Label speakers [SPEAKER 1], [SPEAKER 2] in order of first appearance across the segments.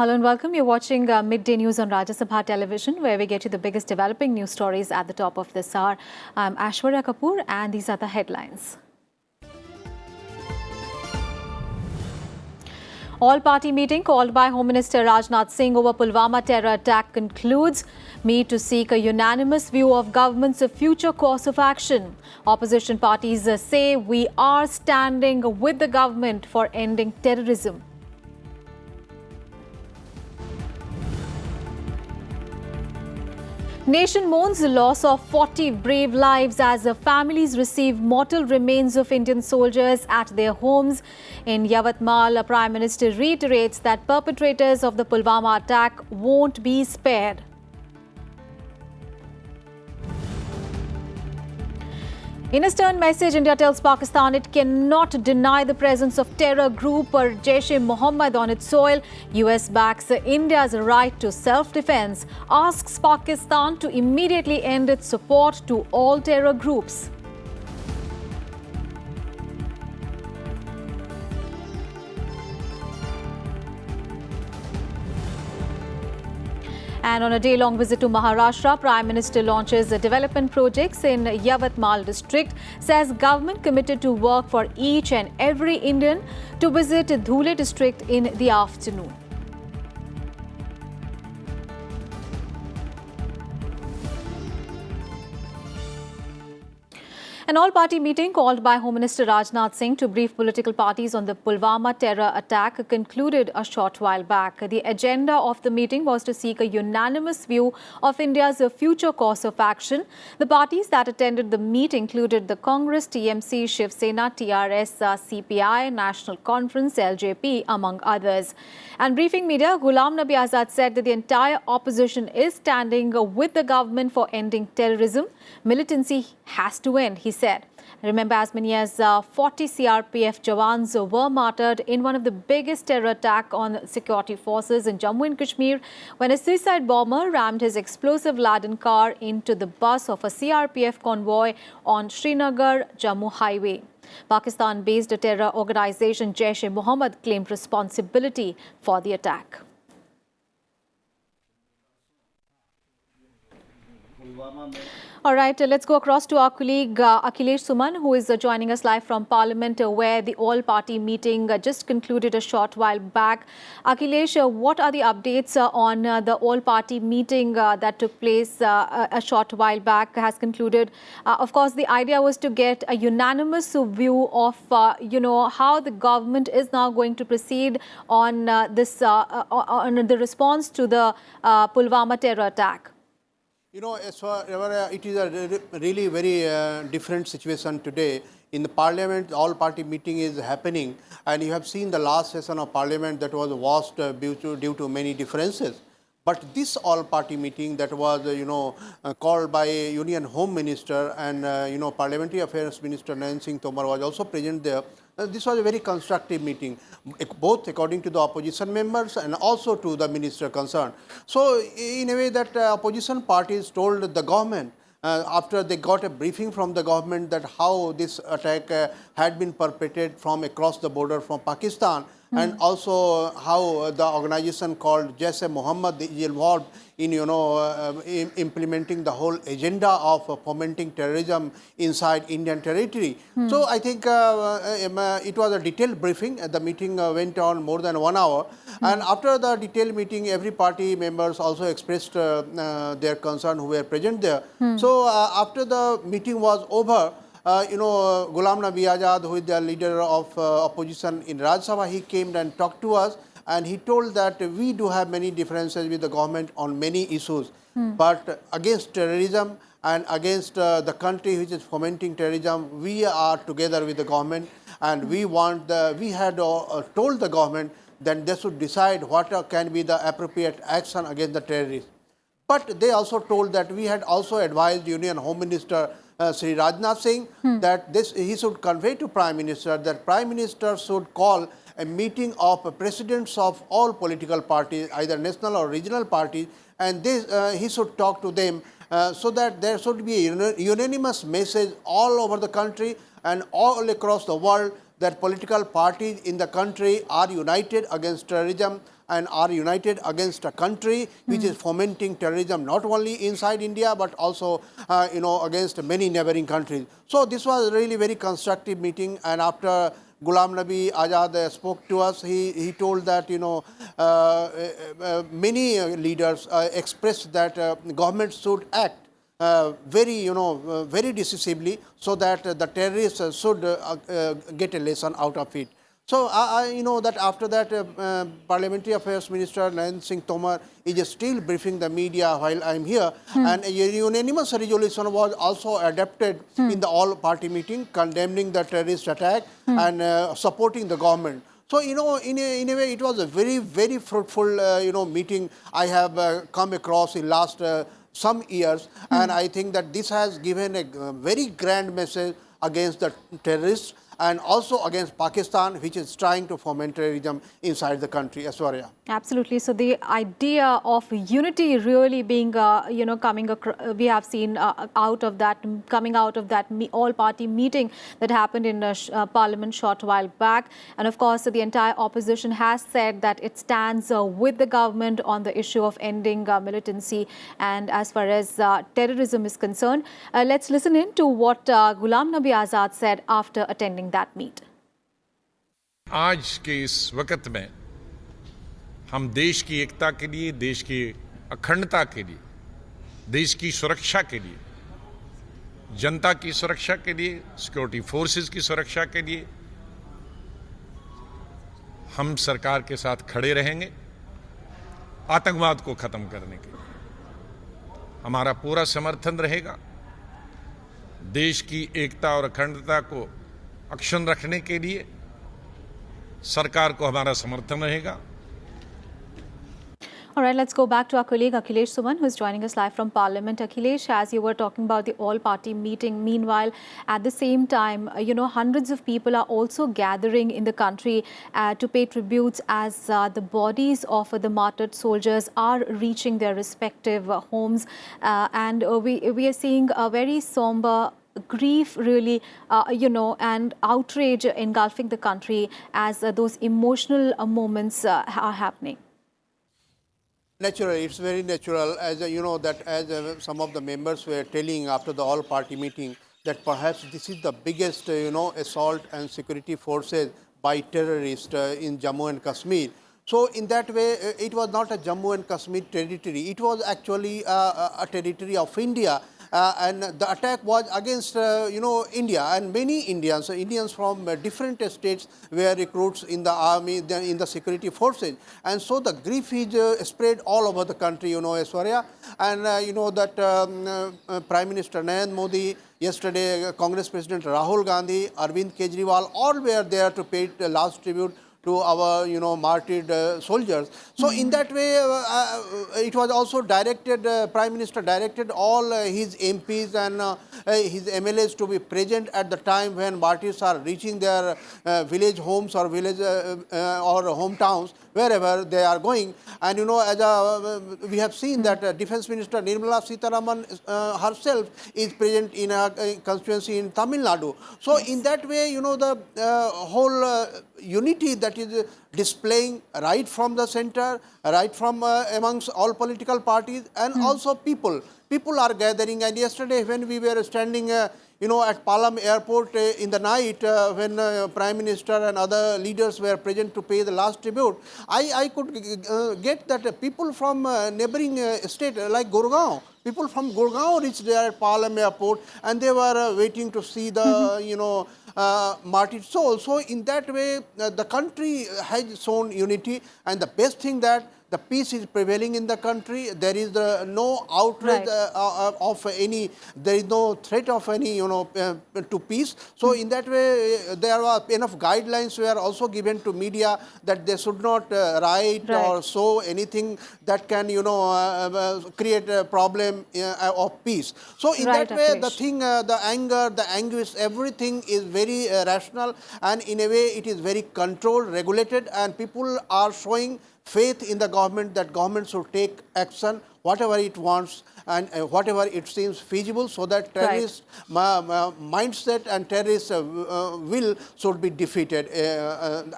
[SPEAKER 1] Hello and welcome. You're watching Midday News on Rajya Sabha television, where we get you the biggest developing news stories at the top of this hour. I'm Aishwarya Kapoor, and these are the headlines. All-party meeting called by Home Minister Rajnath Singh over Pulwama terror attack concludes. Meet to seek a unanimous view of government's future course of action. Opposition parties say we are standing with the government for ending terrorism. Nation mourns the loss of 40 brave lives as families receive mortal remains of Indian soldiers at their homes. In Yavatmal, Prime Minister reiterates that perpetrators of the Pulwama attack won't be spared. In a stern message, India tells Pakistan it cannot deny the presence of terror group or Jaish-e-Mohammed on its soil. US backs India's right to self-defense, asks Pakistan to immediately end its support to all terror groups. And on a day-long visit to Maharashtra, Prime Minister launches development projects in Yavatmal district, says government committed to work for each and every Indian to visit Dhule district in the afternoon. An all-party meeting called by Home Minister Rajnath Singh to brief political parties on the Pulwama terror attack concluded a short while back. The agenda of the meeting was to seek a unanimous view of India's future course of action. The parties that attended the meet included the Congress, TMC, Shiv Sena, TRS, CPI, National Conference, LJP, among others. And briefing media, Ghulam Nabi Azad said that the entire opposition is standing with the government for ending terrorism. Militancy has to end, he said. Remember, as many as 40 CRPF Jawans were martyred in one of the biggest terror attacks on security forces in Jammu and Kashmir when a suicide bomber rammed his explosive-laden car into the bus of a CRPF convoy on Srinagar-Jammu highway. Pakistan-based terror organization Jaish-e-Mohammed claimed responsibility for the attack. All right, let's go across to our colleague Akhilesh Suman, who is joining us live from Parliament, where the all-party meeting just concluded a short while back. Akhilesh, what are the updates on the all-party meeting that took place a short while back, has concluded? Of course, the idea was to get a unanimous view of, how the government is now going to proceed on on the response to the Pulwama terror attack.
[SPEAKER 2] As far as it is a really very different situation today. In the Parliament, all-party meeting is happening, and you have seen the last session of Parliament that was washed due to many differences. But this all-party meeting that was, called by Union Home Minister and, Parliamentary Affairs Minister Narendra Singh Tomar was also present there. This was a very constructive meeting, both according to the opposition members and also to the minister concerned. So, in a way that opposition parties told the government, after they got a briefing from the government that how this attack had been perpetrated from across the border from Pakistan, and also how the organization called Jaish-e-Mohammed is involved in, implementing the whole agenda of fomenting terrorism inside Indian territory. So I think it was a detailed briefing. The meeting went on more than 1 hour. And after the detailed meeting, every party members also expressed their concern who were present there. So after the meeting was over, Ghulam Nabi Azad, who is the leader of opposition in Rajya Sabha, he came and talked to us, and he told that we do have many differences with the government on many issues, but against terrorism and against the country which is fomenting terrorism, we are together with the government, and we had told the government that they should decide what can be the appropriate action against the terrorists. But they also told that we had also advised Union Home Minister Sri Rajnath Singh that he should convey to Prime Minister that Prime Minister should call a meeting of presidents of all political parties, either national or regional parties, and he should talk to them so that there should be a unanimous message all over the country and all across the world that political parties in the country are united against terrorism, and are united against a country which is fomenting terrorism not only inside India but also against many neighboring countries. So this was really very constructive meeting, and after Ghulam Nabi Azad spoke to us, he told that many leaders expressed that government should act very decisively so that the terrorists should get a lesson out of it. So I know that after that Parliamentary Affairs Minister Narendra Singh Tomar is still briefing the media while I am here, and a unanimous resolution was also adopted in the all-party meeting condemning the terrorist attack and supporting the government. So, in a way, it was a very fruitful, meeting I have come across in last some years, and I think that this has given a very grand message against the terrorists and also against Pakistan, which is trying to foment terrorism inside the country. Aswarya.
[SPEAKER 1] Absolutely. So the idea of unity really being, we have seen coming out of that all-party meeting that happened in Parliament short while back. And of course, the entire opposition has said that it stands with the government on the issue of ending militancy and as far as terrorism is concerned. Let's listen in to what Ghulam Nabi Azad said after attending that meet.
[SPEAKER 3] आज के इस वक्त में हम देश की एकता के लिए, देश की अखंडता के लिए, देश की सुरक्षा के लिए, जनता की सुरक्षा के लिए, सिक्योरिटी फोर्सेस की सुरक्षा के लिए हम सरकार के साथ खड़े रहेंगे। आतंकवाद को खत्म करने के लिए हमारा पूरा समर्थन रहेगा। देश की एकता और अखंडता को अक्षुण्ण रखने के लिए सरकार को हमारा समर्थन रहेगा।
[SPEAKER 1] All right, let's go back to our colleague Akhilesh Suman, who is joining us live from Parliament. Akhilesh, as you were talking about the all-party meeting, meanwhile, at the same time, hundreds of people are also gathering in the country to pay tributes as the bodies of the martyred soldiers are reaching their respective homes. And we are seeing a very somber grief really, and outrage engulfing the country as those emotional moments are happening.
[SPEAKER 2] Naturally, it's very natural, as some of the members were telling after the all-party meeting that perhaps this is the biggest, assault and security forces by terrorists in Jammu and Kashmir. So in that way, it was not a Jammu and Kashmir territory. It was actually a territory of India. And the attack was against, India, and many Indians from different states were recruits in the army, in the security forces. And so the grief is spread all over the country, Aishwarya. And that Prime Minister Narendra Modi, yesterday Congress President Rahul Gandhi, Arvind Kejriwal, all were there to pay the last tribute to our, martyred soldiers. So in that way, it was also directed, Prime Minister directed all his MPs and his MLAs to be present at the time when martyrs are reaching their village homes or village or hometowns, wherever they are going. And as we have seen that Defence Minister Nirmala Sitharaman herself is present in a constituency in Tamil Nadu. So in that way, the whole unity that is displaying right from the center, right from amongst all political parties, and also people are gathering. And yesterday when we were standing at Palam airport in the night when Prime Minister and other leaders were present to pay the last tribute, I could get that people from neighboring state like Gurgaon, people from Gurgaon reached there at Palam airport, and they were waiting to see the martyred soul. So in that way, the country has shown unity, and the best thing that the peace is prevailing in the country. There is no outrage of any, there is no threat of any, to peace. So in that way, there were enough guidelines were also given to media that they should not write or show anything that can, create a problem of peace. So in that way, the thing, the anger, the anguish, everything is very rational, and in a way it is very controlled, regulated, and people are showing faith in the government that government should take action, whatever it wants and whatever it seems feasible, so that terrorist mindset and terrorist will should be defeated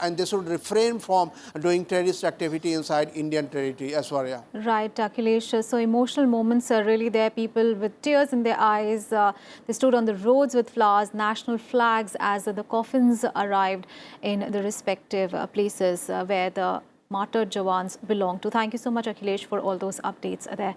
[SPEAKER 2] and they should refrain from doing terrorist activity inside Indian territory. Aishwarya.
[SPEAKER 1] Right, Akhilesh. So emotional moments are really there. People with tears in their eyes. They stood on the roads with flowers, national flags as the coffins arrived in the respective places where the martyred Jawans belong to. Thank you so much, Akhilesh, for all those updates there.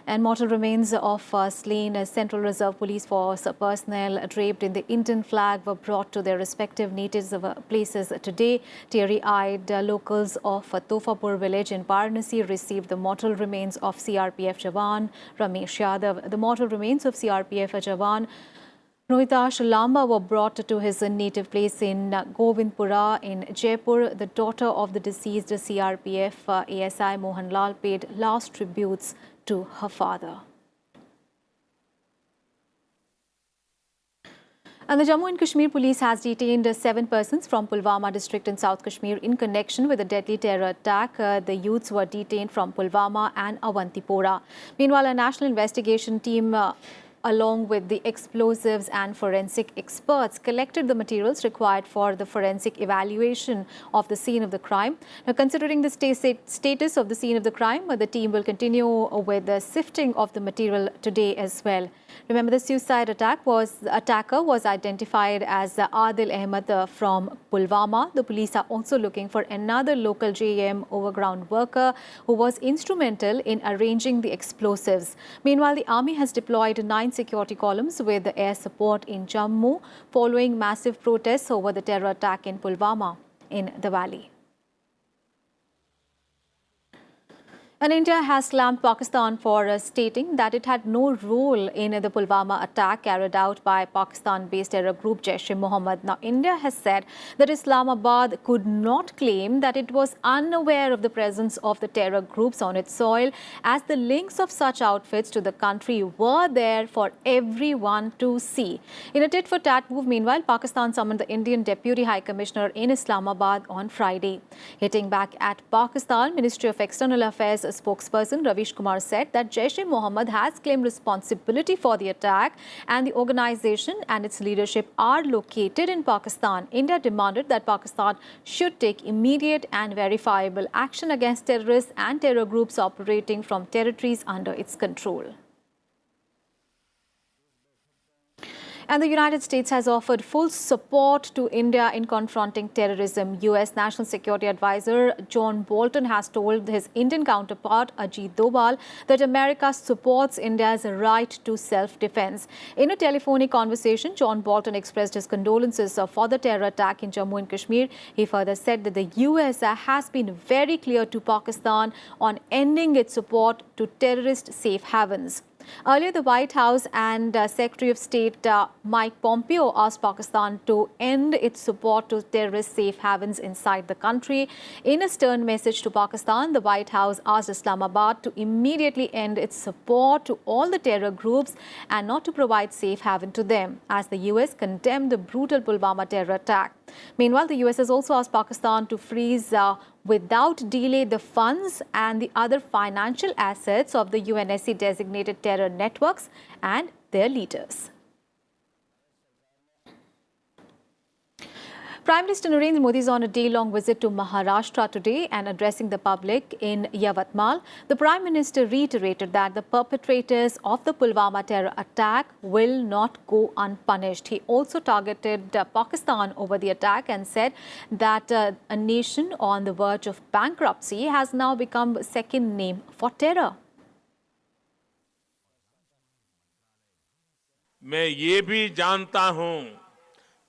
[SPEAKER 1] And mortal remains of slain Central Reserve Police Force personnel draped in the Indian flag were brought to their respective native places today. Teary-eyed locals of Tofapur village in Varanasi received the mortal remains of CRPF Jawan Ramesh Yadav. The mortal remains of CRPF Jawan Rohitash Lamba were brought to his native place in Govindpura in Jaipur. The daughter of the deceased CRPF ASI Mohanlal paid last tributes to her father. And the Jammu and Kashmir police has detained 7 persons from Pulwama district in South Kashmir in connection with a deadly terror attack. The youths were detained from Pulwama and Awantipora. Meanwhile, a national investigation team along with the explosives and forensic experts, collected the materials required for the forensic evaluation of the scene of the crime. Now, considering the status of the scene of the crime, the team will continue with the sifting of the material today as well. Remember, the suicide attacker was identified as Adil Ahmed from Pulwama. The police are also looking for another local JM overground worker who was instrumental in arranging the explosives. Meanwhile, the army has deployed 9 security columns with the air support in Jammu following massive protests over the terror attack in Pulwama in the valley. And India has slammed Pakistan for stating that it had no role in the Pulwama attack carried out by Pakistan-based terror group Jaish-e-Mohammed. Now, India has said that Islamabad could not claim that it was unaware of the presence of the terror groups on its soil, as the links of such outfits to the country were there for everyone to see. In a tit-for-tat move, meanwhile, Pakistan summoned the Indian Deputy High Commissioner in Islamabad on Friday. Hitting back at Pakistan, Ministry of External Affairs spokesperson Ravish Kumar said that Jaish-e-Mohammed has claimed responsibility for the attack and the organization and its leadership are located in Pakistan. India demanded that Pakistan should take immediate and verifiable action against terrorists and terror groups operating from territories under its control. And the United States has offered full support to India in confronting terrorism. U.S. National Security Advisor John Bolton has told his Indian counterpart Ajit Doval that America supports India's right to self-defense. In a telephonic conversation, John Bolton expressed his condolences for the terror attack in Jammu and Kashmir. He further said that the U.S. has been very clear to Pakistan on ending its support to terrorist safe havens. Earlier, the White House and Secretary of State Mike Pompeo asked Pakistan to end its support to terrorist safe havens inside the country. In a stern message to Pakistan, the White House asked Islamabad to immediately end its support to all the terror groups and not to provide safe haven to them, as the U.S. condemned the brutal Pulwama terror attack. Meanwhile, the U.S. has also asked Pakistan to freeze without delay the funds and the other financial assets of the UNSC designated terror networks and their leaders. Prime Minister Narendra Modi is on a day-long visit to Maharashtra today and addressing the public in Yavatmal. The Prime Minister reiterated that the perpetrators of the Pulwama terror attack will not go unpunished. He also targeted Pakistan over the attack and said that a nation on the verge of bankruptcy has now become second name for terror.
[SPEAKER 4] मैं ये भी जानता हूं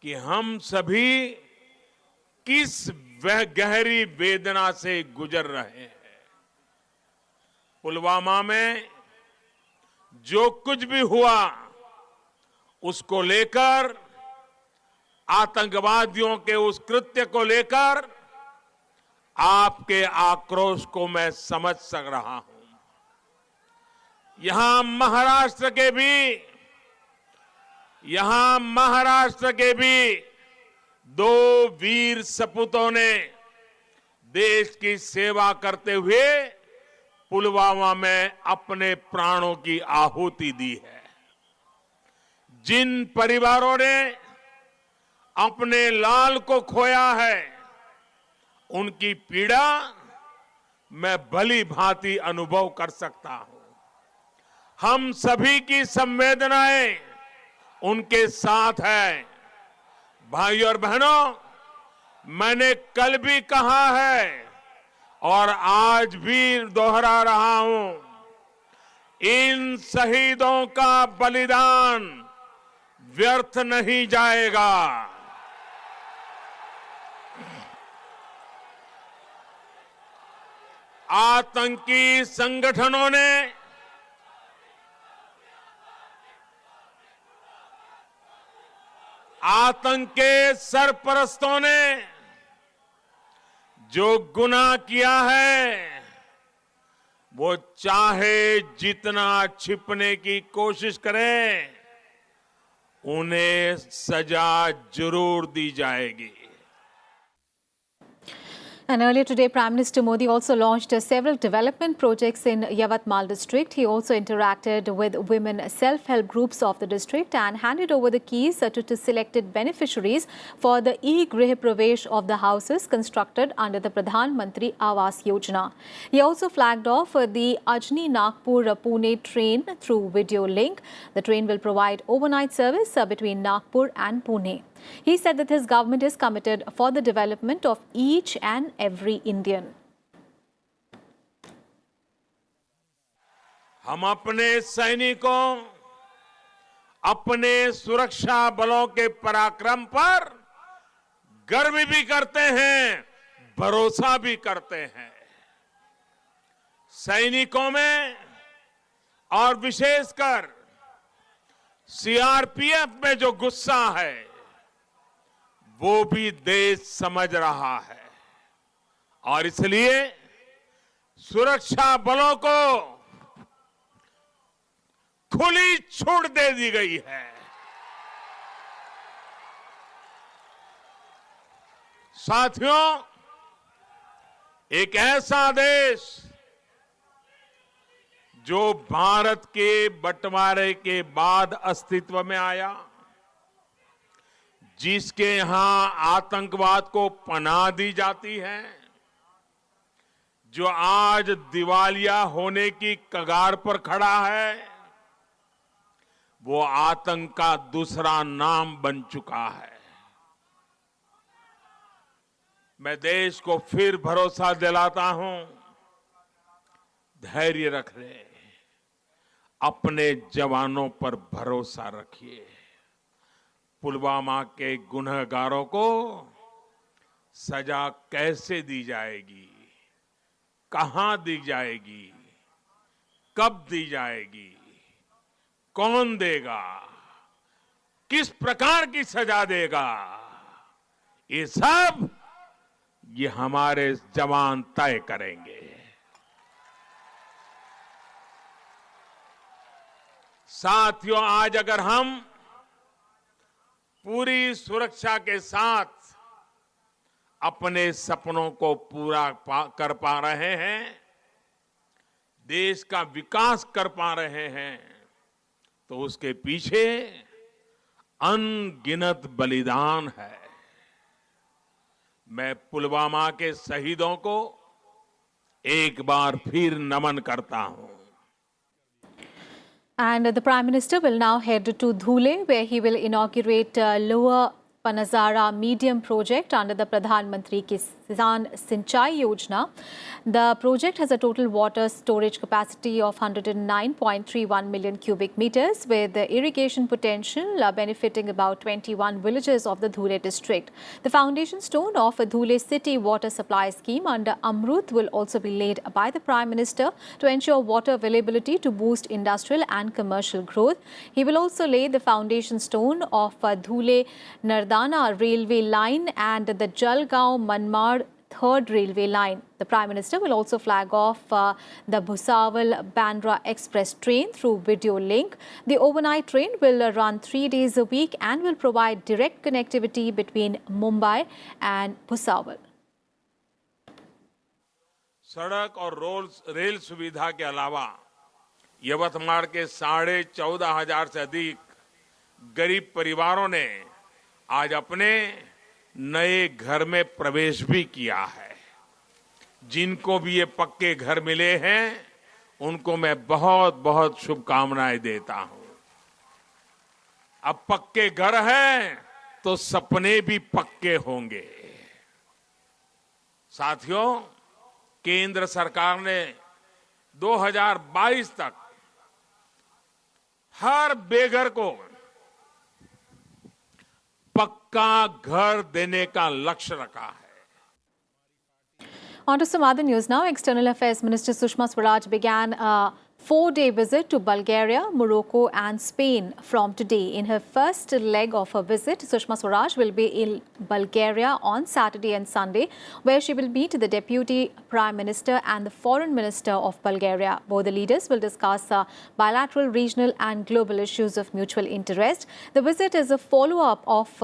[SPEAKER 4] कि हम सभी किस गहरी वेदना से गुजर रहे हैं। पुलवामा में जो कुछ भी हुआ उसको लेकर, आतंकवादियों के उस कृत्य को लेकर आपके आक्रोश को मैं समझ सक रहा हूं। यहां महाराष्ट्र के भी 2 वीर सपूतों ने देश की सेवा करते हुए पुलवामा में अपने प्राणों की आहुति दी है। जिन परिवारों ने अपने लाल को खोया है, उनकी पीड़ा मैं भली भांति अनुभव कर सकता हूं। हम सभी की संवेदनाएं उनके साथ है। भाइयों और बहनों, मैंने कल भी कहा है और आज भी दोहरा रहा हूं, इन शहीदों का बलिदान व्यर्थ नहीं जाएगा। आतंकी संगठनों ने आतंक के सरपरस्तों ने जो गुनाह किया है, वो चाहे जितना छिपने की कोशिश करें, उन्हें सजा जरूर दी जाएगी।
[SPEAKER 1] And earlier today, Prime Minister Modi also launched several development projects in Yavatmal district. He also interacted with women self-help groups of the district and handed over the keys to selected beneficiaries for the e-Grih Pravesh of the houses constructed under the Pradhan Mantri Awas Yojana. He also flagged off the Ajni-Nagpur-Pune train through video link. The train will provide overnight service between Nagpur and Pune. He said that his government is committed for the development of each and every Indian.
[SPEAKER 4] हम अपने सैनिकों, अपने सुरक्षा बलों के पराक्रम पर गर्व भी करते हैं, भरोसा भी करते हैं। सैनिकों में और विशेषकर सीआरपीएफ में जो गुस्सा है, वो भी देश समझ रहा है और इसलिए सुरक्षा बलों को खुली छूट दे दी गई है। साथियों, एक ऐसा देश जो भारत के बंटवारे के बाद अस्तित्व में आया, जिसके यहां आतंकवाद को पनाह दी जाती है, जो आज दिवालिया होने की कगार पर खड़ा है, वो आतंक का दूसरा नाम बन चुका है। मैं देश को फिर भरोसा दिलाता हूं, धैर्य रख ले, अपने जवानों पर भरोसा रखिए। पुलवामा के गुनहगारों को सजा कैसे दी जाएगी, कहां दी जाएगी, कब दी जाएगी, कौन देगा, किस प्रकार की सजा देगा, ये हमारे जवान तय करेंगे। साथियों, आज अगर हम पूरी सुरक्षा के साथ अपने सपनों को पूरा कर पा रहे हैं, देश का विकास कर पा रहे हैं, तो उसके पीछे अनगिनत बलिदान है। मैं पुलवामा के शहीदों को एक बार फिर नमन करता हूं।
[SPEAKER 1] And the Prime Minister will now head to Dhule, where he will inaugurate Lower Panazara medium project under the Pradhan Mantri Kisan Sinchai Yojana. The project has a total water storage capacity of 109.31 million cubic meters with the irrigation potential benefiting about 21 villages of the Dhule district. The foundation stone of a Dhule city water supply scheme under Amrut will also be laid by the Prime Minister to ensure water availability to boost industrial and commercial growth. He will also lay the foundation stone of Dhule Nardana railway line and the Jalgaon Manmad third railway line. The Prime Minister will also flag off the Bhusawal-Bandra Express train through video link. The overnight train will run 3 days a week and will provide direct connectivity between Mumbai and Bhusawal.
[SPEAKER 4] सड़क और rail सुविधा के अलावा यवतमाल के 14,500 से अधिक गरीब परिवारों ने आज अपने नए घर में प्रवेश भी किया है। जिनको भी ये पक्के घर मिले हैं उनको मैं बहुत बहुत शुभकामनाएं देता हूं। अब पक्के घर हैं तो सपने भी पक्के होंगे। साथियों, केंद्र सरकार ने 2022 तक हर बेघर को पक्का घर देने का लक्ष्य रखा है।
[SPEAKER 1] On to some other news now. External Affairs Minister Sushma Swaraj began a 4-day visit to Bulgaria, Morocco and Spain from today. In her first leg of her visit, Sushma Swaraj will be in Bulgaria on Saturday and Sunday, where she will meet the Deputy Prime Minister and the Foreign Minister of Bulgaria. Both the leaders will discuss bilateral, regional and global issues of mutual interest. The visit is a follow-up of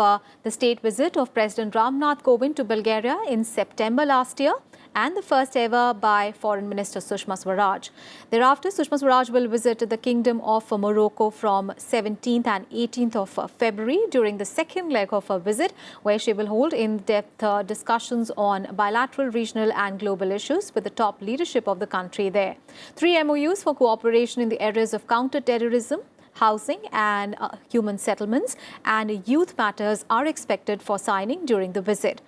[SPEAKER 1] the state visit of President Ramnath Kovind to Bulgaria in September last year, and the first ever by Foreign Minister Sushma Swaraj. Thereafter, Sushma Swaraj will visit the Kingdom of Morocco from 17th and 18th of February during the second leg of her visit, where she will hold in-depth discussions on bilateral, regional and global issues with the top leadership of the country there. 3 MOUs for cooperation in the areas of counter-terrorism, housing and human settlements and youth matters are expected for signing during the visit.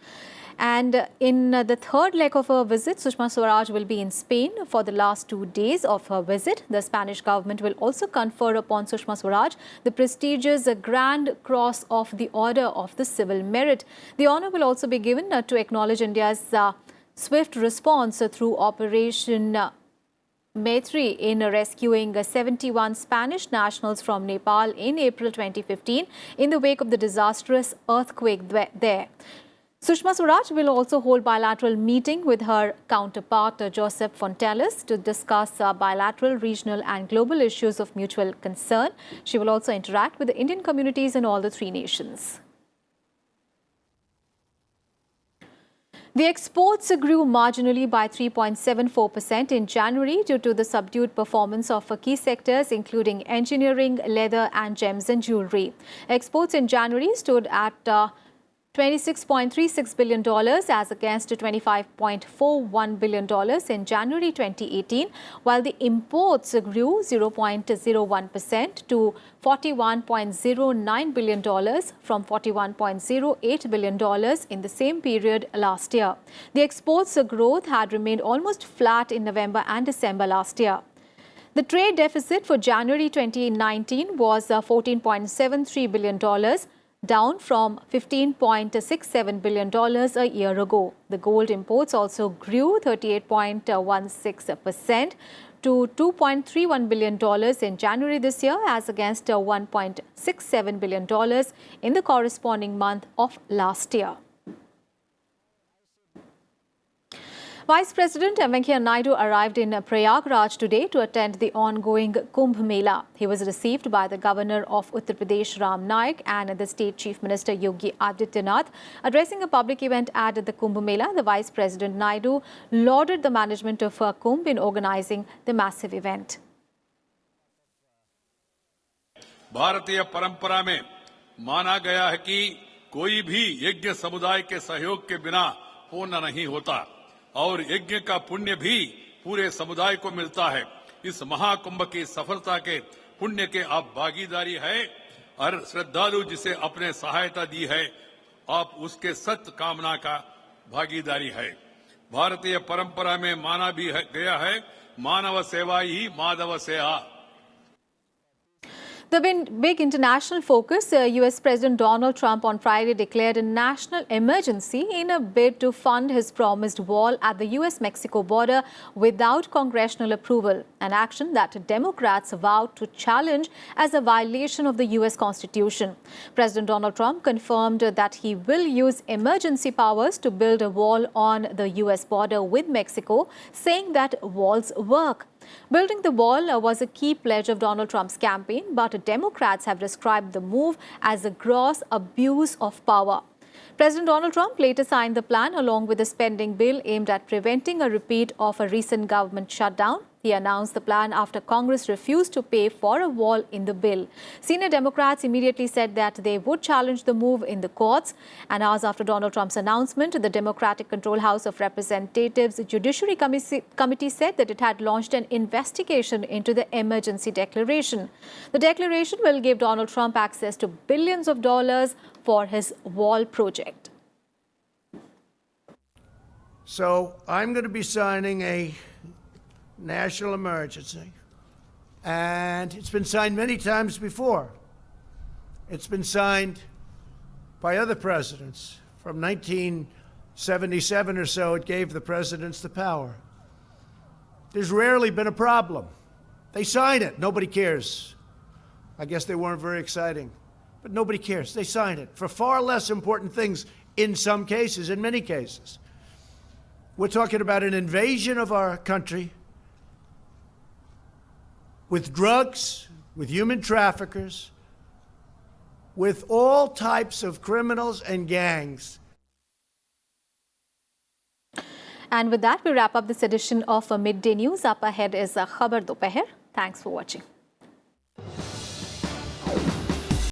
[SPEAKER 1] And in the third leg of her visit, Sushma Swaraj will be in Spain for the last 2 days of her visit. The Spanish government will also confer upon Sushma Swaraj the prestigious Grand Cross of the Order of the Civil Merit. The honour will also be given to acknowledge India's swift response through Operation Maitri in rescuing 71 Spanish nationals from Nepal in April 2015 in the wake of the disastrous earthquake there. Sushma Swaraj will also hold bilateral meeting with her counterpart Joseph Fonteles to discuss bilateral, regional and global issues of mutual concern. She will also interact with the Indian communities in all the 3 nations. The exports grew marginally by 3.74% in January due to the subdued performance of key sectors including engineering, leather and gems and jewellery. Exports in January stood at $26.36 billion as against $25.41 billion in January 2018, while the imports grew 0.01% to $41.09 billion from $41.08 billion in the same period last year. The exports growth had remained almost flat in November and December last year. The trade deficit for January 2019 was $14.73 billion, down from $15.67 billion a year ago. The gold imports also grew 38.16% to $2.31 billion in January this year as against $1.67 billion in the corresponding month of last year. Vice President Venkaiah Naidu arrived in Prayagraj today to attend the ongoing Kumbh Mela. He was received by the Governor of Uttar Pradesh Ram Naik and the State Chief Minister Yogi Adityanath. Addressing a public event at the Kumbh Mela, the Vice President Naidu lauded the management of Kumbh in organizing the massive event.
[SPEAKER 5] भारतीय परंपरा में माना गया है कि कोई भी यज्ञ समुदाय के सहयोग के बिना पूर्ण नहीं होता और यज्ञ का पुण्य भी पूरे समुदाय को मिलता है। इस महाकुंभ की सफलता के पुण्य के आप भागीदारी है और श्रद्धालु जिसे अपने सहायता दी है आप उसके सत्य कामना का भागीदारी है। भारतीय परंपरा में माना भी गया है मानव सेवा ही माधव सेवा।
[SPEAKER 1] The big international focus, US President Donald Trump on Friday declared a national emergency in a bid to fund his promised wall at the US-Mexico border without congressional approval, an action that Democrats vowed to challenge as a violation of the US Constitution. President Donald Trump confirmed that he will use emergency powers to build a wall on the US border with Mexico, saying that walls work. Building the wall was a key pledge of Donald Trump's campaign, but Democrats have described the move as a gross abuse of power. President Donald Trump later signed the plan along with a spending bill aimed at preventing a repeat of a recent government shutdown. He announced the plan after Congress refused to pay for a wall in the bill. Senior Democrats immediately said that they would challenge the move in the courts. And hours after Donald Trump's announcement, the Democratic-controlled House of Representatives Judiciary Committee said that it had launched an investigation into the emergency declaration. The declaration will give Donald Trump access to billions of dollars for his wall project.
[SPEAKER 6] So I'm going to be signing a national emergency, and it's been signed many times before. It's been signed by other presidents. From 1977 or so, it gave the presidents the power. There's rarely been a problem. They sign it. Nobody cares. I guess they weren't very exciting, but nobody cares. They sign it for far less important things in some cases, in many cases. We're talking about an invasion of our country with drugs, with human traffickers, with all types of criminals and gangs.
[SPEAKER 1] And with that, we wrap up this edition of Midday News. Up ahead is Khabar Dopeher. Thanks for watching.